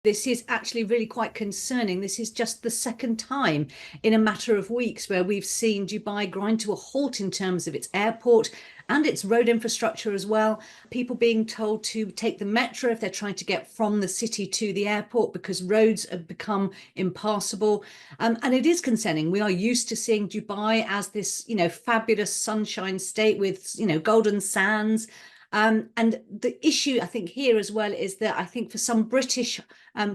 This is actually really quite concerning. This is just the second time in a matter of weeks where we've seen Dubai grind to a halt in terms of its airport and its road infrastructure as well. People being told to take the metro if they're trying to get from the city to the airport because roads have become impassable. And it is concerning. We are used to seeing Dubai as this, fabulous sunshine state with, golden sands. And the issue, I think, here as well is that I think for some British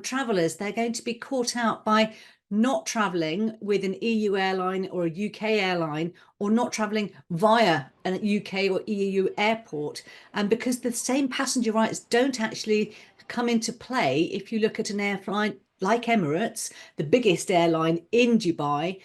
travellers, they're going to be caught out by not travelling with an EU airline or a UK airline, or not travelling via a UK or EU airport. And because the same passenger rights don't actually come into play if you look at an airline like Emirates, the biggest airline in Dubai.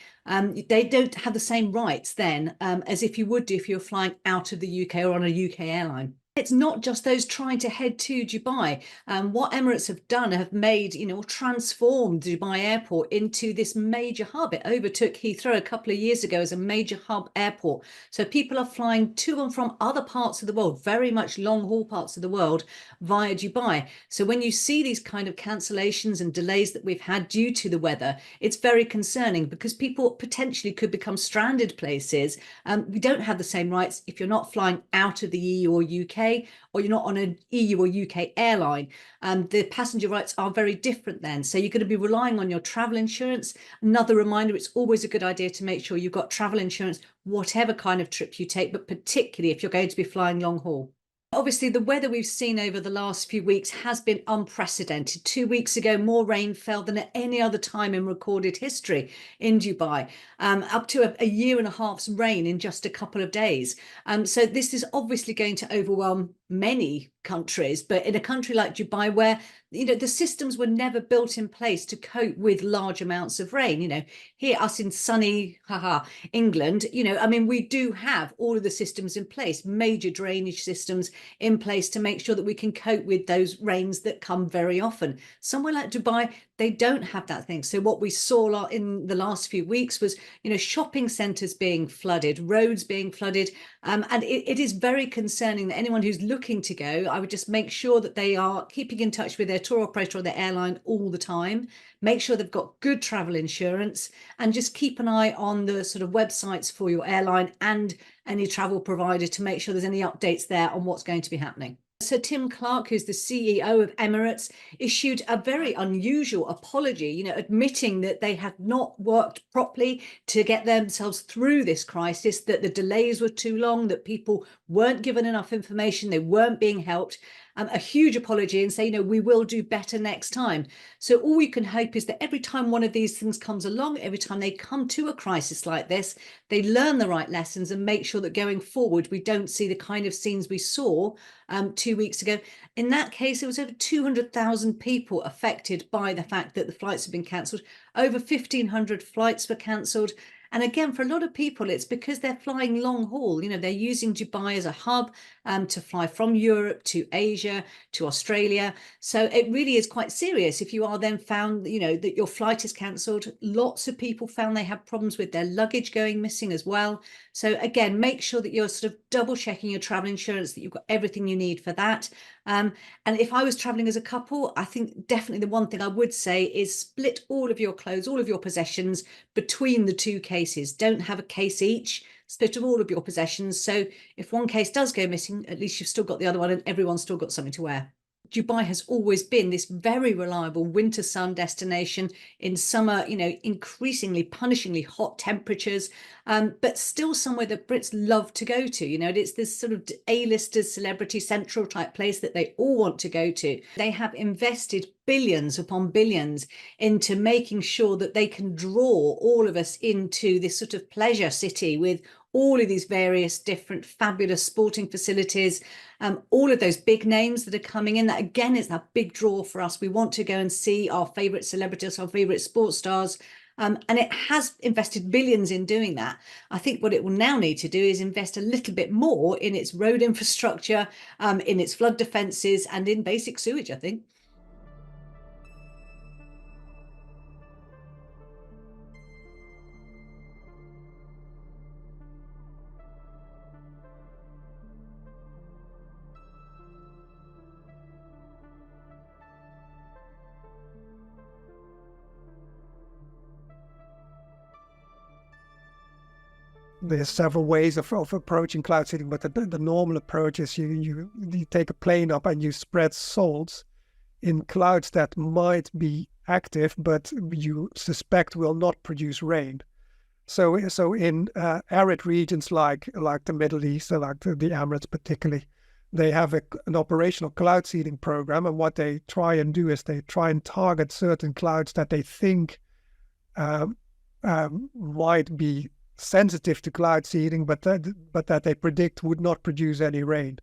They don't have the same rights then as if you would do if you're flying out of the UK or on a UK airline. It's not just those trying to head to Dubai. What Emirates have done have made, transformed Dubai Airport into this major hub. It overtook Heathrow a couple of years ago as a major hub airport. So people are flying to and from other parts of the world, very much long haul parts of the world, via Dubai. So when you see these kind of cancellations and delays that we've had due to the weather, it's very concerning because people potentially could become stranded places. We don't have the same rights if you're not flying out of the EU or UK, or you're not on an EU or UK airline. The passenger rights are very different then. So you're going to be relying on your travel insurance. Another reminder, it's always a good idea to make sure you've got travel insurance, whatever kind of trip you take, but particularly if you're going to be flying long haul. Obviously, the weather we've seen over the last few weeks has been unprecedented. 2 weeks ago, more rain fell than at any other time in recorded history in Dubai, up to a year and a half's rain in just a couple of days. So this is obviously going to overwhelm many countries, but in a country like Dubai, where the systems were never built in place to cope with large amounts of rain. Here, us in sunny, England, we do have all of the systems in place, major drainage systems in place to make sure that we can cope with those rains that come very often. Somewhere like Dubai, they don't have that thing. So what we saw in the last few weeks was, shopping centres being flooded, roads being flooded. And it is very concerning that anyone who's looking to go, I would just make sure that they are keeping in touch with their tour operator or their airline all the time. Make sure they've got good travel insurance, and just keep an eye on the sort of websites for your airline and any travel provider to make sure there's any updates there on what's going to be happening. So Tim Clark, who's the CEO of Emirates, issued a very unusual apology, admitting that they had not worked properly to get themselves through this crisis, that the delays were too long, that people weren't given enough information, they weren't being helped. A huge apology and say, we will do better next time. So all we can hope is that every time one of these things comes along, every time they come to a crisis like this, they learn the right lessons and make sure that going forward, we don't see the kind of scenes we saw 2 weeks ago. In that case, it was over 200,000 people affected by the fact that the flights have been cancelled. Over 1,500 flights were cancelled. And again, for a lot of people, it's because they're flying long haul. They're using Dubai as a hub to fly from Europe to Asia to Australia. So it really is quite serious if you are then found, that your flight is cancelled. Lots of people found they have problems with their luggage going missing as well. So again, make sure that you're sort of double checking your travel insurance, that you've got everything you need for that. And if I was traveling as a couple, I think definitely the one thing I would say is split all of your clothes, all of your possessions between the two cases. Don't have a case each. Split of all of your possessions. So if one case does go missing, at least you've still got the other one and everyone's still got something to wear. Dubai has always been this very reliable winter sun destination. In summer, increasingly punishingly hot temperatures, but still somewhere that Brits love to go to. It's this sort of A-listers, celebrity central type place that they all want to go to. They have invested billions upon billions into making sure that they can draw all of us into this sort of pleasure city with all of these various different fabulous sporting facilities, all of those big names that are coming in. That again is that big draw for us. We want to go and see our favourite celebrities, our favourite sports stars. And it has invested billions in doing that. I think what it will now need to do is invest a little bit more in its road infrastructure, in its flood defences, and in basic sewage, I think. There's several ways of approaching cloud seeding, but the normal approach is you take a plane up and you spread salts in clouds that might be active, but you suspect will not produce rain. So in arid regions like the Middle East, like the Emirates particularly, they have an operational cloud seeding program, and what they try and do is they try and target certain clouds that they think might be sensitive to cloud seeding, but that they predict would not produce any rain.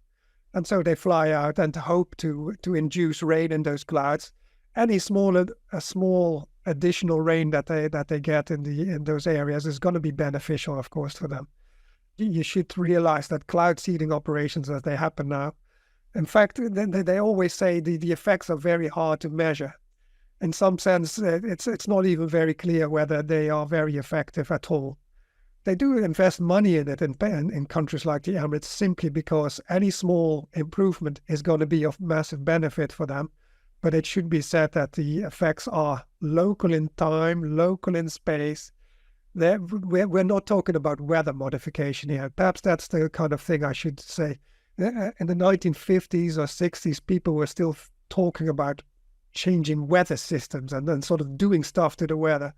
And so they fly out and hope to induce rain in those clouds. Any small additional rain that they get in those areas is going to be beneficial, of course, for them. You should realize that cloud seeding operations as they happen now, in fact, they always say the effects are very hard to measure. In some sense, it's not even very clear whether they are very effective at all. They do invest money in it in countries like the Emirates simply because any small improvement is going to be of massive benefit for them. But it should be said that the effects are local in time, local in space. We're not talking about weather modification here. Perhaps that's the kind of thing I should say. In the 1950s or 60s, people were still talking about changing weather systems and then sort of doing stuff to the weather.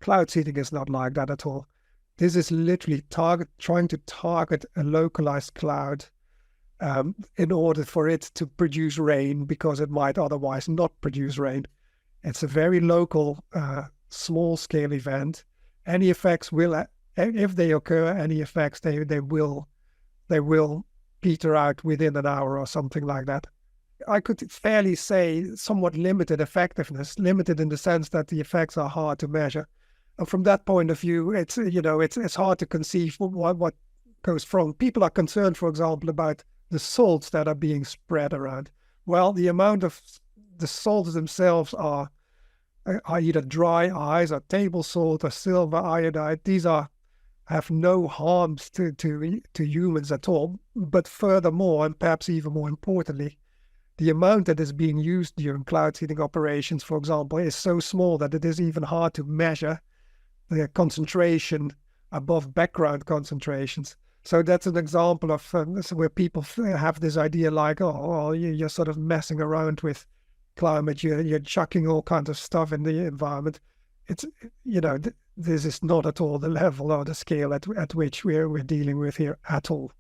Cloud seeding is not like that at all. This is literally trying to target a localized cloud in order for it to produce rain, because it might otherwise not produce rain. It's a very local, small-scale event. Any effects will, if they occur, any effects they will peter out within an hour or something like that. I could fairly say somewhat limited effectiveness, limited in the sense that the effects are hard to measure. And from that point of view, it's hard to conceive what goes wrong. People are concerned, for example, about the salts that are being spread around. Well, the amount of the salts themselves are either dry ice or table salt or silver iodide. These have no harms to humans at all. But furthermore, and perhaps even more importantly, the amount that is being used during cloud seeding operations, for example, is so small that it is even hard to measure the concentration above background concentrations. So that's an example of where people have this idea like, oh, you're sort of messing around with climate, you're chucking all kinds of stuff in the environment. It's, this is not at all the level or the scale at which we're dealing with here at all.